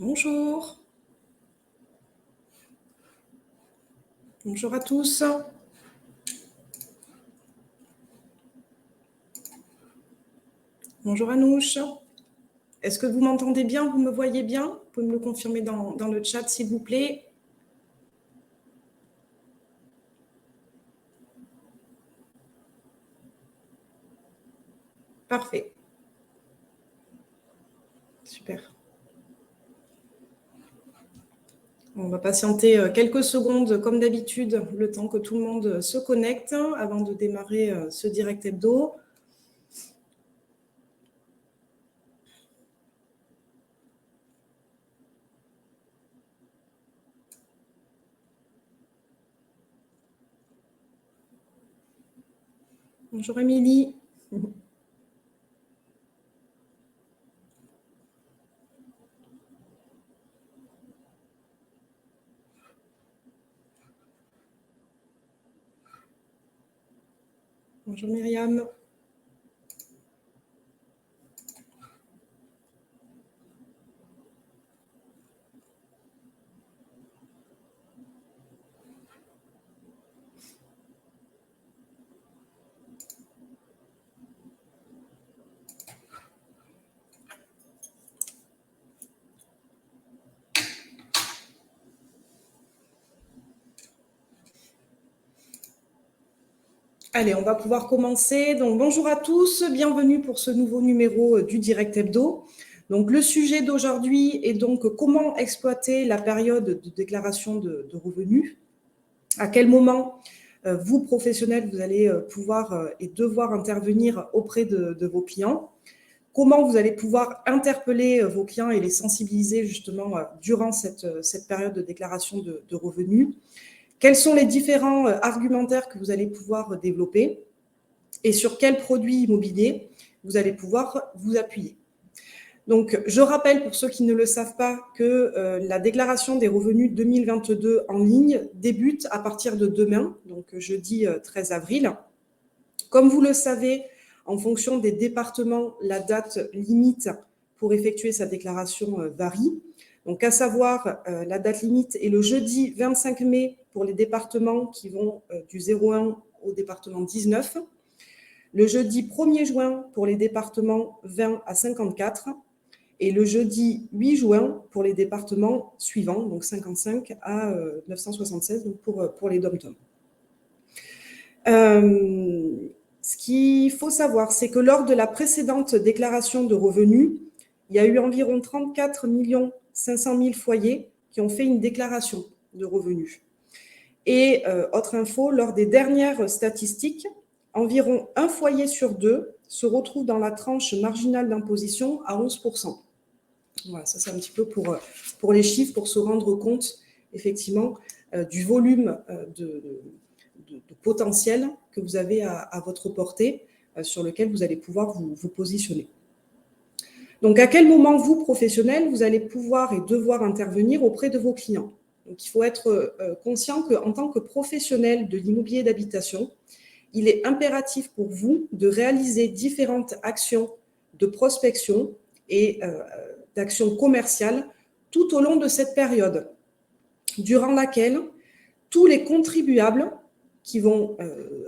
Bonjour. Bonjour à tous. Bonjour Anouche. Est-ce que vous m'entendez bien? Vous me voyez bien? Vous pouvez me le confirmer dans le chat, s'il vous plaît. Parfait. Super. On va patienter quelques secondes, comme d'habitude, le temps que tout le monde se connecte avant de démarrer ce direct hebdo. Bonjour Émilie. Bonjour Myriam. Allez, on va pouvoir commencer. Donc, bonjour à tous, bienvenue pour ce nouveau numéro du Direct Hebdo. Donc, le sujet d'aujourd'hui est donc comment exploiter la période de déclaration de revenus. À quel moment vous, professionnels, vous allez pouvoir et devoir intervenir auprès de vos clients. Comment vous allez pouvoir interpeller vos clients et les sensibiliser justement durant cette période de déclaration de revenus. Quels sont les différents argumentaires que vous allez pouvoir développer et sur quels produits immobiliers vous allez pouvoir vous appuyer. Donc, je rappelle pour ceux qui ne le savent pas que la déclaration des revenus 2022 en ligne débute à partir de demain, donc jeudi 13 avril. Comme vous le savez, en fonction des départements, la date limite pour effectuer sa déclaration varie. Donc, à savoir, la date limite est le jeudi 25 mai pour les départements qui vont du 01 au département 19, le jeudi 1er juin pour les départements 20 à 54 et le jeudi 8 juin pour les départements suivants, donc 55 à 976, donc pour les DOM-TOM. Ce qu'il faut savoir, c'est que lors de la précédente déclaration de revenus, il y a eu environ 34 500 000 foyers qui ont fait une déclaration de revenus. Et autre info, lors des dernières statistiques, environ un foyer sur deux se retrouve dans la tranche marginale d'imposition à 11%. Voilà, ça c'est un petit peu pour les chiffres, pour se rendre compte effectivement du volume de potentiel que vous avez à votre portée, sur lequel vous allez pouvoir vous positionner. Donc, à quel moment, vous, professionnels, vous allez pouvoir et devoir intervenir auprès de vos clients? Donc, il faut être conscient qu'en tant que professionnel de l'immobilier d'habitation, il est impératif pour vous de réaliser différentes actions de prospection et d'actions commerciales tout au long de cette période, durant laquelle tous les contribuables qui vont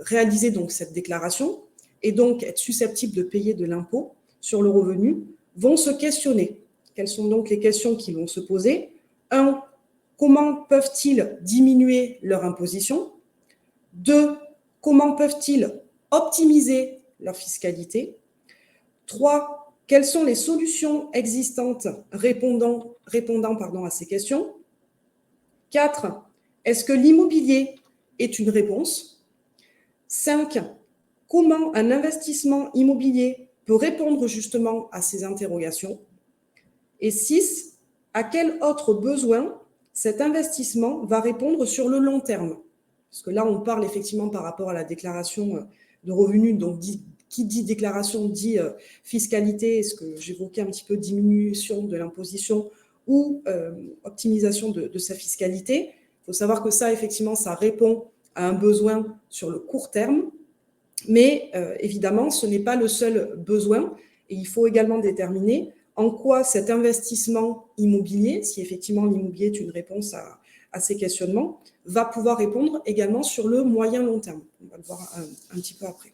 réaliser donc cette déclaration et donc être susceptibles de payer de l'impôt sur le revenu vont se questionner. Quelles sont donc les questions qu'ils vont se poser? 1. Comment peuvent-ils diminuer leur imposition? 2. Comment peuvent-ils optimiser leur fiscalité? 3. Quelles sont les solutions existantes répondant à ces questions? 4. Est-ce que l'immobilier est une réponse? 5. Comment un investissement immobilier peut répondre justement à ces interrogations? Et 6. À quel autre besoin cet investissement va répondre sur le long terme? Parce que là, on parle effectivement par rapport à la déclaration de revenus, donc qui dit déclaration dit fiscalité, ce que j'évoquais un petit peu, diminution de l'imposition ou optimisation de sa fiscalité. Il faut savoir que ça, effectivement, ça répond à un besoin sur le court terme, mais évidemment, ce n'est pas le seul besoin et il faut également déterminer en quoi cet investissement immobilier, si effectivement l'immobilier est une réponse à ces questionnements, va pouvoir répondre également sur le moyen long terme. On va le voir un petit peu après.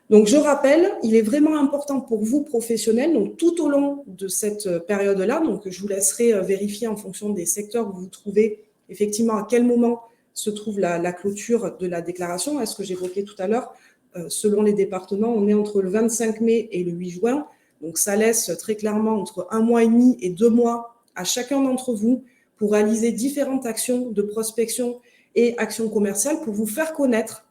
Donc, je rappelle, il est vraiment important pour vous, professionnels, donc tout au long de cette période-là, donc je vous laisserai vérifier en fonction des secteurs où vous vous trouvez, effectivement, à quel moment se trouve la clôture de la déclaration. Est-ce que j'évoquais tout à l'heure, selon les départements, on est entre le 25 mai et le 8 juin. Donc, ça laisse très clairement entre 1 mois et demi et 2 mois à chacun d'entre vous pour réaliser différentes actions de prospection et actions commerciales pour vous faire connaître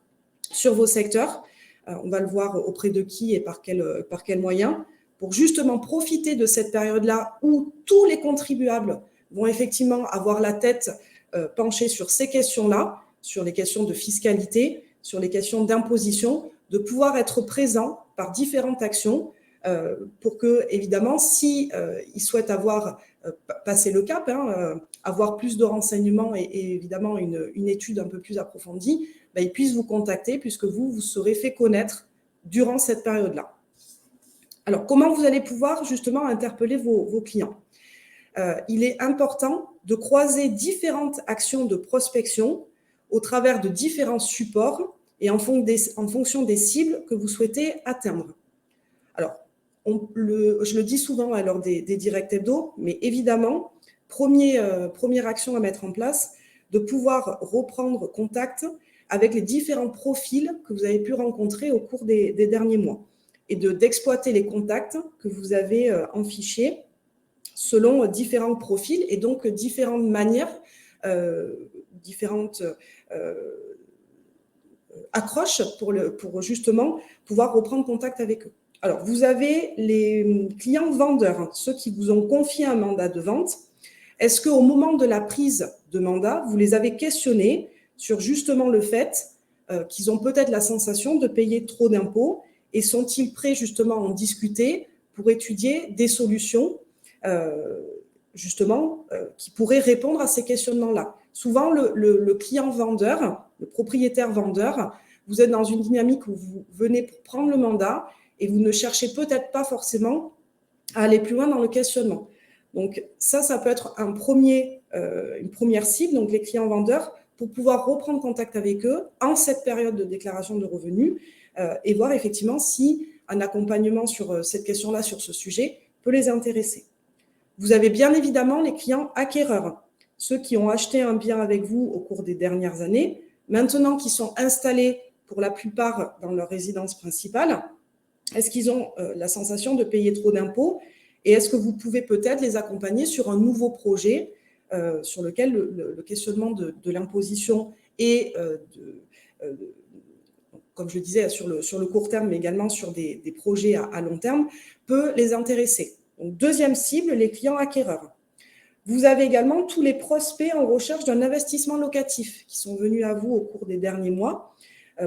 sur vos secteurs. On va le voir auprès de qui et par quel moyen, pour justement profiter de cette période-là où tous les contribuables vont effectivement avoir la tête penchée sur ces questions-là, sur les questions de fiscalité, sur les questions d'imposition, de pouvoir être présents par différentes actions pour que, évidemment, si ils souhaitent avoir passé le cap, avoir plus de renseignements et évidemment une étude un peu plus approfondie, ils puissent vous contacter puisque vous serez fait connaître durant cette période-là. Alors, comment vous allez pouvoir justement interpeller vos clients ? Il est important de croiser différentes actions de prospection au travers de différents supports et en fonction des cibles que vous souhaitez atteindre. Alors, je le dis souvent lors des directs hebdo, mais évidemment, première action à mettre en place, de pouvoir reprendre contact avec les différents profils que vous avez pu rencontrer au cours des derniers mois et d'exploiter les contacts que vous avez en fichier selon différents profils et donc différentes manières, différentes accroches pour justement pouvoir reprendre contact avec eux. Alors, vous avez les clients vendeurs, ceux qui vous ont confié un mandat de vente. Est-ce qu'au moment de la prise de mandat, vous les avez questionnés sur justement le fait qu'ils ont peut-être la sensation de payer trop d'impôts et sont-ils prêts justement à en discuter pour étudier des solutions justement qui pourraient répondre à ces questionnements-là. Souvent, le client vendeur, le propriétaire vendeur, vous êtes dans une dynamique où vous venez pour prendre le mandat et vous ne cherchez peut-être pas forcément à aller plus loin dans le questionnement. Donc ça peut être une première cible, donc les clients vendeurs, pour pouvoir reprendre contact avec eux en cette période de déclaration de revenus et voir effectivement si un accompagnement sur cette question-là, sur ce sujet, peut les intéresser. Vous avez bien évidemment les clients acquéreurs, ceux qui ont acheté un bien avec vous au cours des dernières années, maintenant qui sont installés pour la plupart dans leur résidence principale. Est-ce qu'ils ont la sensation de payer trop d'impôts et est-ce que vous pouvez peut-être les accompagner sur un nouveau projet sur lequel le questionnement de l'imposition et comme je le disais, sur le court terme, mais également sur des projets à long terme, peut les intéresser. Donc, deuxième cible, les clients acquéreurs. Vous avez également tous les prospects en recherche d'un investissement locatif qui sont venus à vous au cours des derniers mois.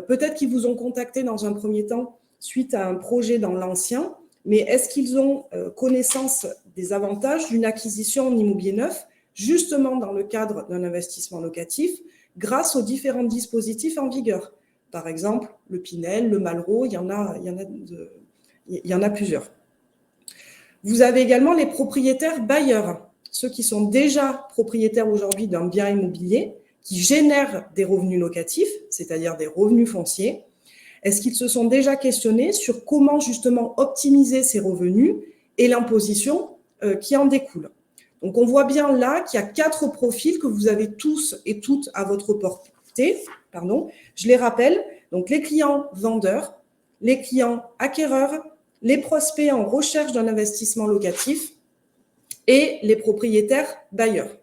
Peut-être qu'ils vous ont contacté dans un premier temps suite à un projet dans l'ancien, mais est-ce qu'ils ont connaissance des avantages d'une acquisition en immobilier neuf, justement dans le cadre d'un investissement locatif, grâce aux différents dispositifs en vigueur ? Par exemple, le Pinel, le Malraux, il y en a plusieurs. Vous avez également les propriétaires bailleurs, ceux qui sont déjà propriétaires aujourd'hui d'un bien immobilier, qui génèrent des revenus locatifs, c'est-à-dire des revenus fonciers. Est-ce qu'ils se sont déjà questionnés sur comment justement optimiser ces revenus et l'imposition qui en découle ? Donc, on voit bien là qu'il y a 4 profils que vous avez tous et toutes à votre portée. Je les rappelle, donc les clients vendeurs, les clients acquéreurs, les prospects en recherche d'un investissement locatif et les propriétaires bailleurs.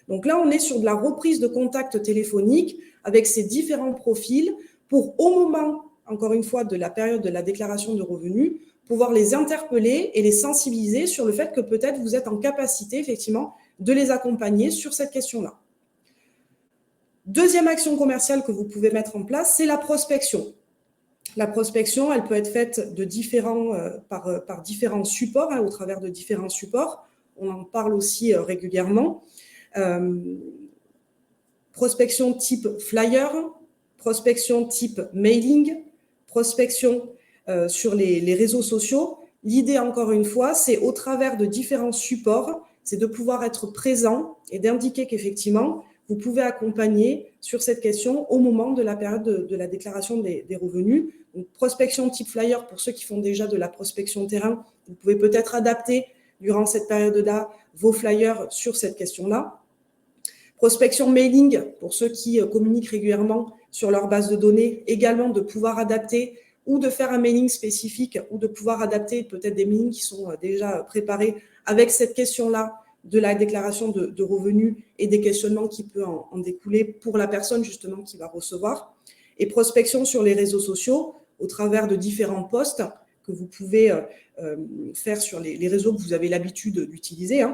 Donc là, on est sur de la reprise de contact téléphonique avec ces différents profils pour, au moment, encore une fois, de la période de la déclaration de revenus, pouvoir les interpeller et les sensibiliser sur le fait que peut-être vous êtes en capacité, effectivement, de les accompagner sur cette question-là. Deuxième action commerciale que vous pouvez mettre en place, c'est la prospection. La prospection, elle peut être faite par différents supports, au travers de différents supports. On en parle aussi régulièrement. Prospection type flyer, prospection type mailing, prospection sur les réseaux sociaux. L'idée, encore une fois, c'est au travers de différents supports, c'est de pouvoir être présent et d'indiquer qu'effectivement, vous pouvez accompagner sur cette question au moment de la période de la déclaration des revenus. Donc, prospection type flyer, pour ceux qui font déjà de la prospection terrain, vous pouvez peut-être adapter durant cette période-là vos flyers sur cette question-là. Prospection mailing, pour ceux qui communiquent régulièrement sur leur base de données, également de pouvoir adapter ou de faire un mailing spécifique ou de pouvoir adapter peut-être des mailings qui sont déjà préparés avec cette question-là de la déclaration de revenus et des questionnements qui peuvent en découler pour la personne justement qui va recevoir. Et prospection sur les réseaux sociaux au travers de différents posts que vous pouvez faire sur les réseaux que vous avez l'habitude d'utiliser,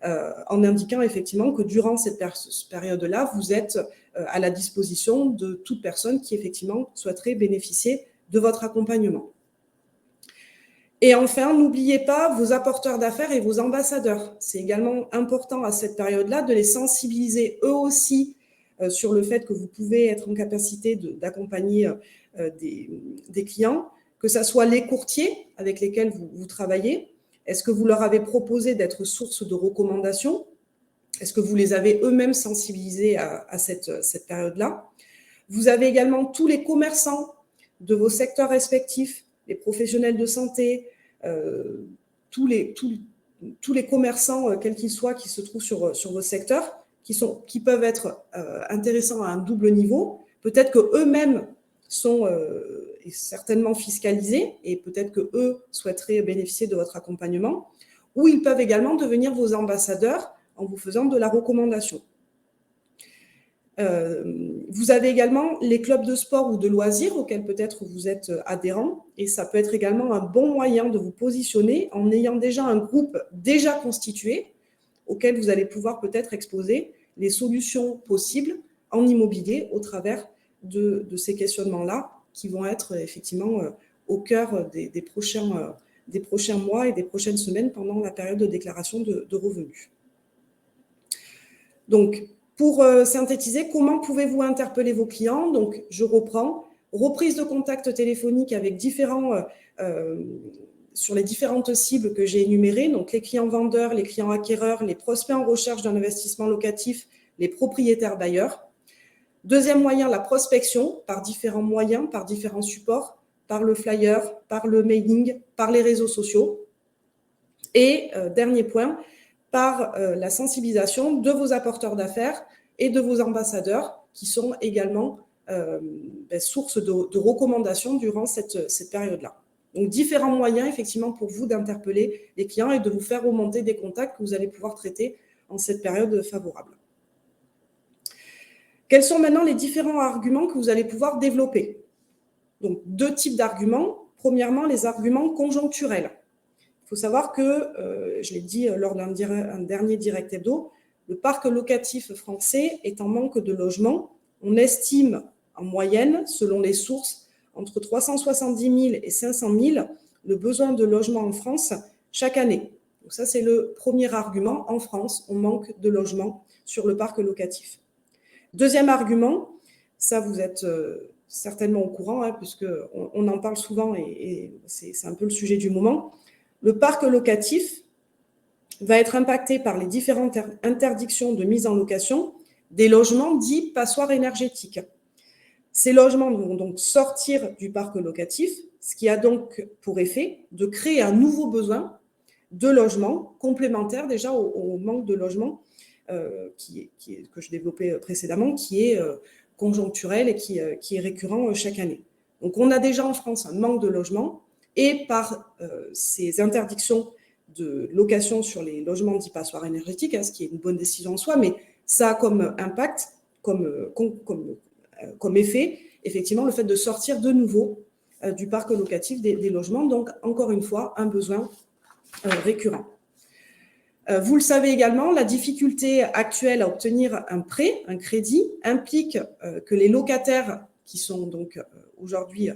en indiquant effectivement que durant cette période-là, vous êtes à la disposition de toute personne qui effectivement souhaiterait bénéficier de votre accompagnement. Et enfin, n'oubliez pas vos apporteurs d'affaires et vos ambassadeurs. C'est également important à cette période-là de les sensibiliser eux aussi sur le fait que vous pouvez être en capacité d'accompagner des clients, que ce soit les courtiers avec lesquels vous travaillez. Est-ce que vous leur avez proposé d'être source de recommandations? Est-ce que vous les avez eux-mêmes sensibilisés à cette période-là? Vous avez également tous les commerçants de vos secteurs respectifs, les professionnels de santé, tous les commerçants, quels qu'ils soient, qui se trouvent sur vos secteurs, qui peuvent être intéressants à un double niveau. Peut-être qu'eux-mêmes sont certainement fiscalisés et peut-être qu'eux souhaiteraient bénéficier de votre accompagnement, ou ils peuvent également devenir vos ambassadeurs en vous faisant de la recommandation. Vous avez également les clubs de sport ou de loisirs auxquels peut-être vous êtes adhérent, et ça peut être également un bon moyen de vous positionner en ayant déjà un groupe déjà constitué auquel vous allez pouvoir peut-être exposer les solutions possibles en immobilier au travers de ces questionnements-là qui vont être effectivement au cœur des prochains mois et des prochaines semaines pendant la période de déclaration de revenus. Donc, pour synthétiser, comment pouvez-vous interpeller vos clients? Donc, je reprends. Reprise de contact téléphonique avec sur les différentes cibles que j'ai énumérées, donc les clients vendeurs, les clients acquéreurs, les prospects en recherche d'un investissement locatif, les propriétaires bailleurs. Deuxième moyen, la prospection par différents moyens, par différents supports, par le flyer, par le mailing, par les réseaux sociaux. Et dernier point, par la sensibilisation de vos apporteurs d'affaires et de vos ambassadeurs qui sont également source de recommandations durant cette période-là. Donc, différents moyens, effectivement, pour vous d'interpeller les clients et de vous faire remonter des contacts que vous allez pouvoir traiter en cette période favorable. Quels sont maintenant les différents arguments que vous allez pouvoir développer? Donc, deux types d'arguments. Premièrement, les arguments conjoncturels. Il faut savoir que, je l'ai dit lors d'un dernier direct hebdo, le parc locatif français est en manque de logements. On estime en moyenne, selon les sources, entre 370 000 et 500 000 le besoin de logements en France chaque année. Donc ça, c'est le premier argument. En France, on manque de logements sur le parc locatif. Deuxième argument, ça vous êtes certainement au courant, puisqu'on en parle souvent et c'est un peu le sujet du moment. Le parc locatif va être impacté par les différentes interdictions de mise en location des logements dits passoires énergétiques. Ces logements vont donc sortir du parc locatif, ce qui a donc pour effet de créer un nouveau besoin de logements complémentaires déjà au manque de logements que je développais précédemment, qui est conjoncturel et qui est récurrent chaque année. Donc, on a déjà en France un manque de logements et par ces interdictions de location sur les logements dits passoires énergétiques, ce qui est une bonne décision en soi, mais ça a comme impact, comme effet, effectivement, le fait de sortir de nouveau du parc locatif des logements. Donc, encore une fois, un besoin récurrent. Vous le savez également, la difficulté actuelle à obtenir un prêt, un crédit, implique que les locataires qui sont donc aujourd'hui,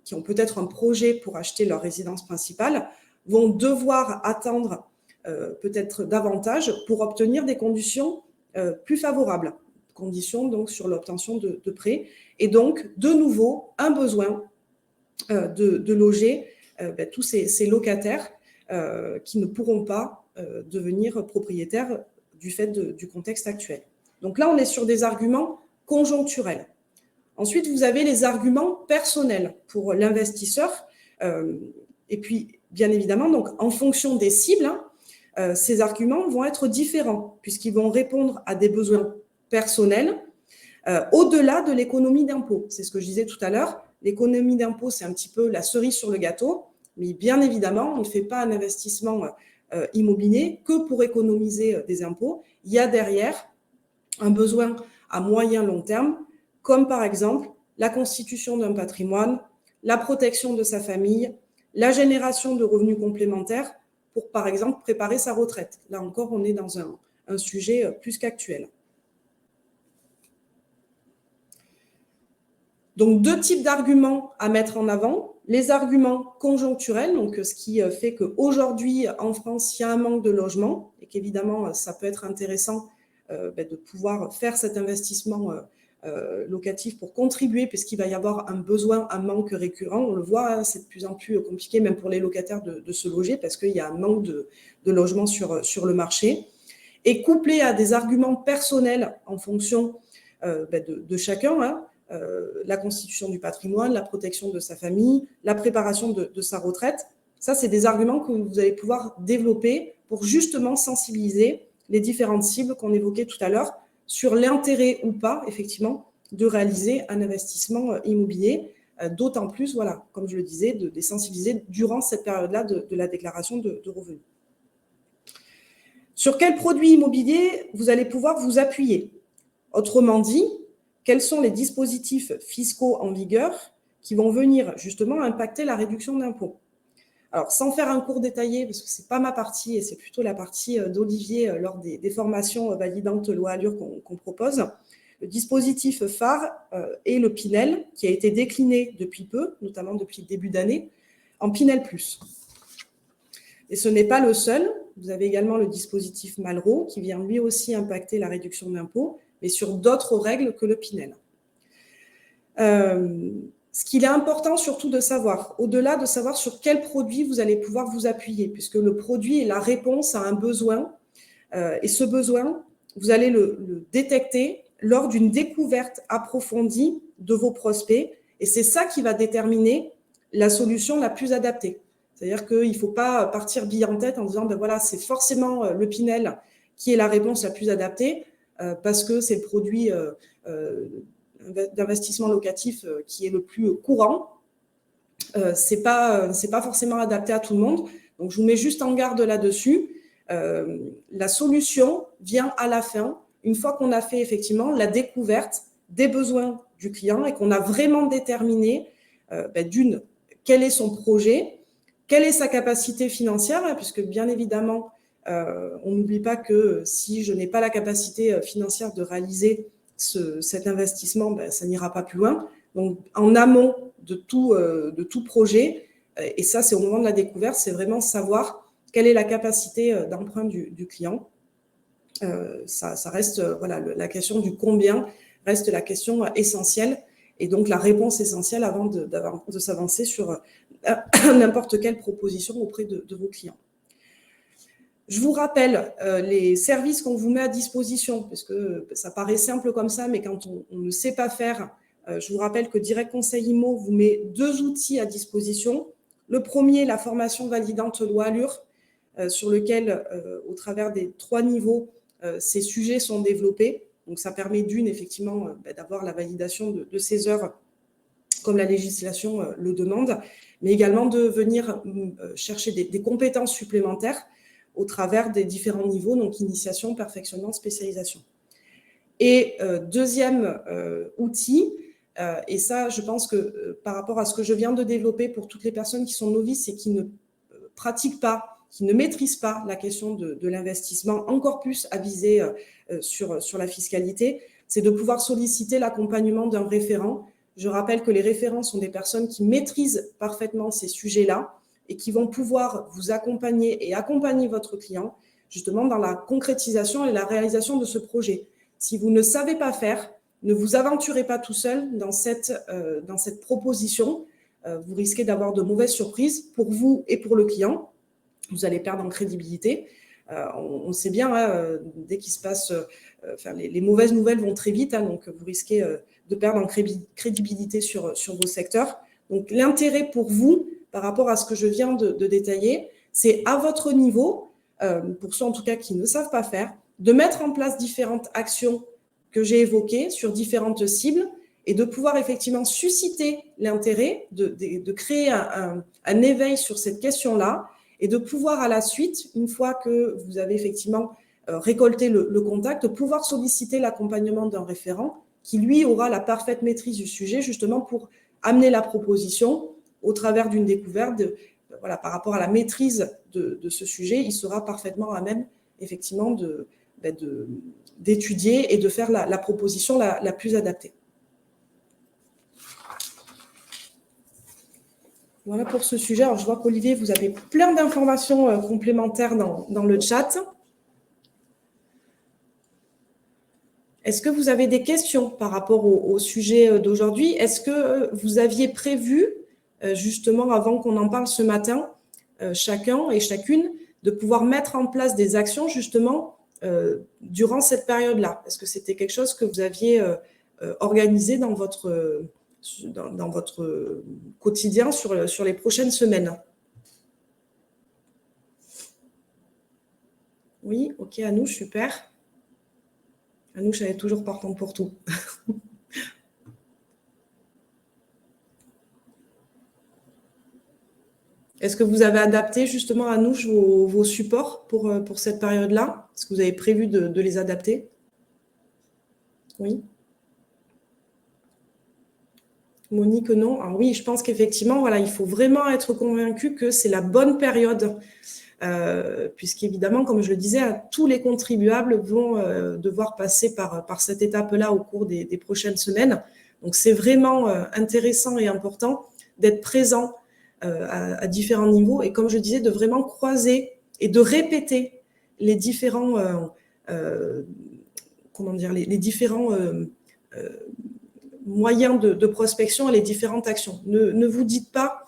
qui ont peut-être un projet pour acheter leur résidence principale, vont devoir attendre peut-être davantage pour obtenir des conditions plus favorables. Conditions donc sur l'obtention de prêts. Et donc, de nouveau, un besoin de loger tous ces locataires qui ne pourront pas devenir propriétaires du fait du contexte actuel. Donc là, on est sur des arguments conjoncturels. Ensuite, vous avez les arguments personnels pour l'investisseur. Et puis, bien évidemment, donc, en fonction des cibles, ces arguments vont être différents puisqu'ils vont répondre à des besoins personnels au-delà de l'économie d'impôt. C'est ce que je disais tout à l'heure. L'économie d'impôt, c'est un petit peu la cerise sur le gâteau, mais bien évidemment, on ne fait pas un investissement immobilier que pour économiser des impôts. Il y a derrière un besoin à moyen long terme, comme par exemple la constitution d'un patrimoine, la protection de sa famille, la génération de revenus complémentaires pour, par exemple, préparer sa retraite. Là encore, on est dans un sujet plus qu'actuel. Donc, deux types d'arguments à mettre en avant. Les arguments conjoncturels, donc ce qui fait qu'aujourd'hui, en France, il y a un manque de logement et qu'évidemment, ça peut être intéressant de pouvoir faire cet investissement locatif pour contribuer, puisqu'il va y avoir un besoin, un manque récurrent. On le voit, c'est de plus en plus compliqué, même pour les locataires, de se loger parce qu'il y a un manque de logement sur le marché. Et couplé à des arguments personnels en fonction de chacun, la constitution du patrimoine, la protection de sa famille, la préparation de sa retraite. Ça, c'est des arguments que vous allez pouvoir développer pour justement sensibiliser les différentes cibles qu'on évoquait tout à l'heure sur l'intérêt ou pas, effectivement, de réaliser un investissement immobilier. D'autant plus, voilà, comme je le disais, de les sensibiliser durant cette période-là de la déclaration de revenus. Sur quel produit immobilier vous allez pouvoir vous appuyer? Autrement dit, quels sont les dispositifs fiscaux en vigueur qui vont venir justement impacter la réduction d'impôts? Alors, sans faire un cours détaillé, parce que ce n'est pas ma partie et c'est plutôt la partie d'Olivier lors des formations validantes loi Allure qu'on propose, le dispositif phare est le Pinel, qui a été décliné depuis peu, notamment depuis le début d'année, en Pinel+. Et ce n'est pas le seul. Vous avez également le dispositif Malraux, qui vient lui aussi impacter la réduction d'impôts, mais sur d'autres règles que le Pinel. Ce qu'il est important surtout de savoir, au-delà de savoir sur quel produit vous allez pouvoir vous appuyer, puisque le produit est la réponse à un besoin, et ce besoin, vous allez le détecter lors d'une découverte approfondie de vos prospects, et c'est ça qui va déterminer la solution la plus adaptée. C'est-à-dire qu'il ne faut pas partir bille en tête en disant ben voilà, c'est forcément le Pinel qui est la réponse la plus adaptée, parce que c'est le produit d'investissement locatif qui est le plus courant. C'est pas forcément adapté à tout le monde. Donc, je vous mets juste en garde là-dessus. La solution vient à la fin, une fois qu'on a fait effectivement la découverte des besoins du client et qu'on a vraiment déterminé d'une, quel est son projet, quelle est sa capacité financière, puisque bien évidemment, on n'oublie pas que si je n'ai pas la capacité financière de réaliser cet investissement, ça n'ira pas plus loin. Donc, en amont de tout projet, et ça, c'est au moment de la découverte, c'est vraiment savoir quelle est la capacité d'emprunt du client. Ça reste, voilà, la question du combien reste la question essentielle, et donc la réponse essentielle avant de s'avancer sur n'importe quelle proposition auprès de vos clients. Je vous rappelle les services qu'on vous met à disposition, parce que ça paraît simple comme ça, mais quand on ne sait pas faire, je vous rappelle que Direct Conseil Immo vous met 2 outils à disposition. Le premier, la formation validante loi Allure, sur lequel, au travers des 3 niveaux, ces sujets sont développés. Donc, ça permet effectivement, d'avoir la validation de ces heures comme la législation le demande, mais également de venir chercher des compétences supplémentaires au travers des différents niveaux, donc initiation, perfectionnement, spécialisation. Et deuxième outil, et ça, je pense que par rapport à ce que je viens de développer pour toutes les personnes qui sont novices et qui ne pratiquent pas, qui ne maîtrisent pas la question de l'investissement, encore plus avisé sur la fiscalité, c'est de pouvoir solliciter l'accompagnement d'un référent. Je rappelle que les référents sont des personnes qui maîtrisent parfaitement ces sujets-là et qui vont pouvoir vous accompagner et accompagner votre client justement dans la concrétisation et la réalisation de ce projet. Si vous ne savez pas faire, ne vous aventurez pas tout seul dans cette proposition. vous risquez d'avoir de mauvaises surprises pour vous et pour le client. Vous allez perdre en crédibilité. On sait bien, hein, dès qu'il se passe, les mauvaises nouvelles vont très vite, hein, donc vous risquez de perdre en crédibilité sur vos secteurs. Donc l'intérêt pour vous, par rapport à ce que je viens de détailler, c'est à votre niveau, pour ceux en tout cas qui ne savent pas faire, de mettre en place différentes actions que j'ai évoquées sur différentes cibles et de pouvoir effectivement susciter l'intérêt, de créer un éveil sur cette question-là et de pouvoir à la suite, une fois que vous avez effectivement récolté le contact, de pouvoir solliciter l'accompagnement d'un référent qui, lui, aura la parfaite maîtrise du sujet justement pour amener la proposition au travers d'une découverte. Voilà, par rapport à la maîtrise de ce sujet, il sera parfaitement à même effectivement d'étudier et de faire la proposition la plus adaptée. Voilà pour ce sujet. Alors, je vois qu'Olivier, vous avez plein d'informations complémentaires dans le chat. Est-ce que vous avez des questions par rapport au sujet d'aujourd'hui? Est-ce que vous aviez prévu, justement, avant qu'on en parle ce matin, chacun et chacune, de pouvoir mettre en place des actions, justement, durant cette période-là? Est-ce que c'était quelque chose que vous aviez organisé dans votre quotidien sur les prochaines semaines? Oui, ok, Anouche, super. Anouche, elle est toujours partante pour tout. Est-ce que vous avez adapté justement, Anouche, vos supports pour cette période-là? Est-ce que vous avez prévu de les adapter? Oui. Monique, non. Alors oui, je pense qu'effectivement, voilà, il faut vraiment être convaincu que c'est la bonne période, puisqu'évidemment, comme je le disais, tous les contribuables vont devoir passer par cette étape-là au cours des prochaines semaines. Donc, c'est vraiment intéressant et important d'être présent à différents niveaux et, comme je disais, de vraiment croiser et de répéter les différents, les différents moyens de prospection et les différentes actions. Ne vous dites pas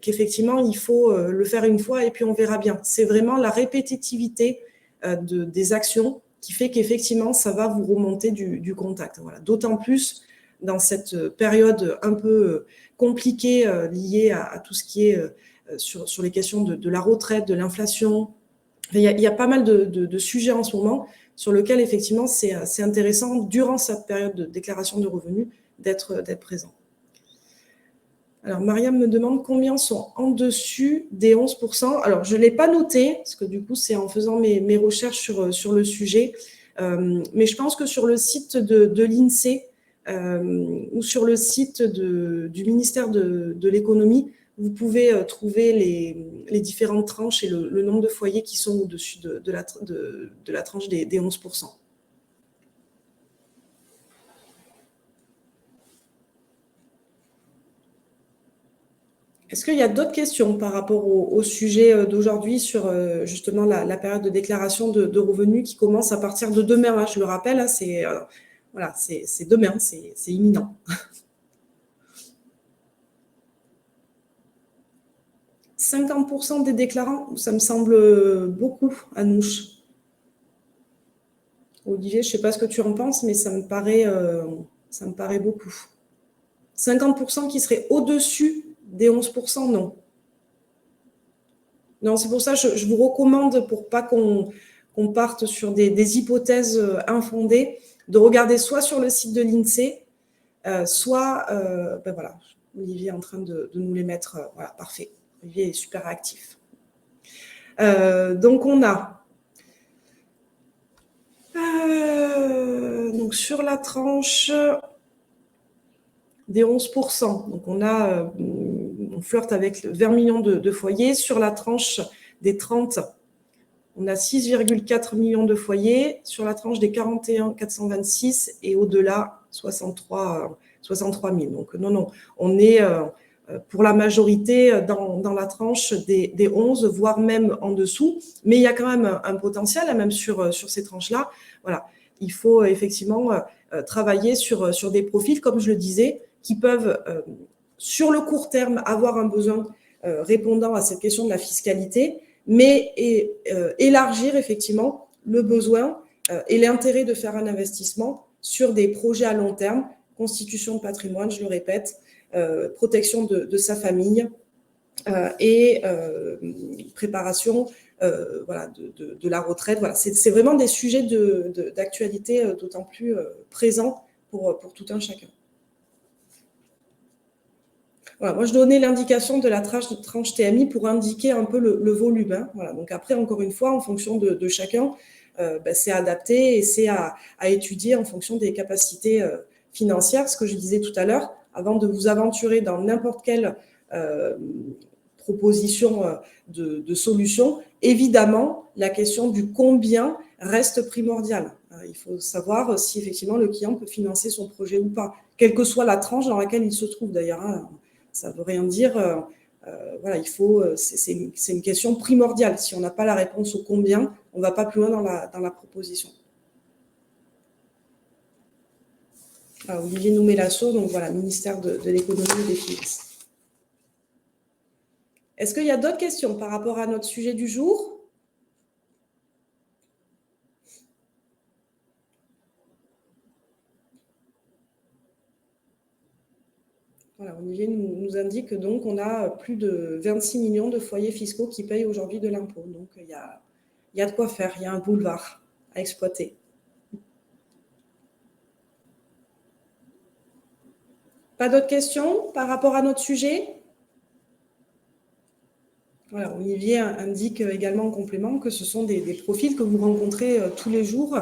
qu'effectivement, il faut le faire une fois et puis on verra bien. C'est vraiment la répétitivité des actions qui fait qu'effectivement, ça va vous remonter du contact. Voilà. D'autant plus dans cette période un peu compliquée liée à tout ce qui est sur les questions de la retraite, de l'inflation. Il y a pas mal de sujets en ce moment sur lesquels, effectivement, c'est intéressant, durant cette période de déclaration de revenus, d'être présent. Alors, Mariam me demande combien sont en dessus des 11%. Alors, je ne l'ai pas noté, parce que du coup, c'est en faisant mes recherches sur le sujet. Mais je pense que sur le site de l'INSEE ou sur le site du ministère de l'économie, vous pouvez trouver les différentes tranches et le nombre de foyers qui sont au-dessus de la tranche des 11%. Est-ce qu'il y a d'autres questions par rapport au sujet d'aujourd'hui sur justement la période de déclaration de revenus qui commence à partir de demain, hein, je le rappelle, hein, c'est demain, c'est imminent. 50% des déclarants, ça me semble beaucoup, Anouche. Olivier, je ne sais pas ce que tu en penses, mais ça me paraît beaucoup. 50% qui seraient au-dessus des 11%, non. Non, c'est pour ça que je vous recommande, pour pas qu'on parte sur des hypothèses infondées, de regarder soit sur le site de l'INSEE, soit, voilà, Olivier est en train de nous les mettre, voilà, parfait. Olivier est super actif. Donc, on a donc sur la tranche des 11%, donc on flirte avec 20 millions de foyers. Sur la tranche des 30, on a 6,4 millions de foyers. Sur la tranche des 41, 426 et au-delà, 63 000. Donc non, on est pour la majorité dans la tranche des 11, voire même en dessous. Mais il y a quand même un potentiel, même sur ces tranches-là. Voilà, il faut effectivement travailler sur des profils, comme je le disais, qui peuvent sur le court terme, avoir un besoin répondant à cette question de la fiscalité, mais élargir effectivement le besoin et l'intérêt de faire un investissement sur des projets à long terme, constitution de patrimoine, je le répète, protection de sa famille et préparation voilà, de la retraite. Voilà. C'est vraiment des sujets d'actualité d'autant plus présents pour tout un chacun. Voilà, moi, je donnais l'indication de la tranche TMI pour indiquer un peu le volume. Hein. Voilà. Donc après, encore une fois, en fonction de chacun, c'est adapté et c'est à étudier en fonction des capacités financières. Ce que je disais tout à l'heure, avant de vous aventurer dans n'importe quelle proposition de solution, évidemment, la question du combien reste primordiale. Il faut savoir si effectivement le client peut financer son projet ou pas, quelle que soit la tranche dans laquelle il se trouve d'ailleurs. Hein. Ça ne veut rien dire. Voilà, c'est une question primordiale. Si on n'a pas la réponse au combien, on ne va pas plus loin dans la proposition. Alors, Olivier Noumélasso, donc voilà, ministère de l'économie et des finances. Est-ce qu'il y a d'autres questions par rapport à notre sujet du jour ? Voilà, Olivier nous indique donc qu'on a plus de 26 millions de foyers fiscaux qui payent aujourd'hui de l'impôt. Donc, il y a de quoi faire, il y a un boulevard à exploiter. Pas d'autres questions par rapport à notre sujet ? Voilà, Olivier indique également en complément que ce sont des profils que vous rencontrez tous les jours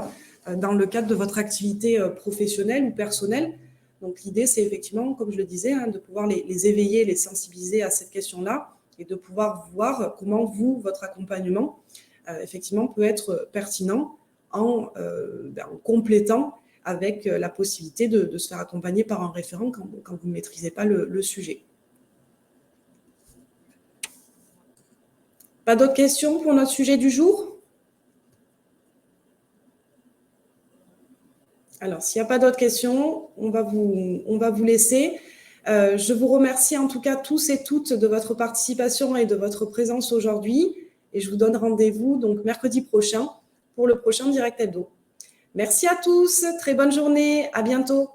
dans le cadre de votre activité professionnelle ou personnelle. Donc, l'idée, c'est effectivement, comme je le disais, de pouvoir les éveiller, les sensibiliser à cette question-là et de pouvoir voir comment votre accompagnement, effectivement, peut être pertinent en complétant avec la possibilité de se faire accompagner par un référent quand vous ne maîtrisez pas le sujet. Pas d'autres questions pour notre sujet du jour ? Alors, s'il n'y a pas d'autres questions, on va vous laisser. Je vous remercie en tout cas tous et toutes de votre participation et de votre présence aujourd'hui. Et je vous donne rendez-vous donc mercredi prochain pour le prochain Direct Hebdo. Merci à tous, très bonne journée, à bientôt.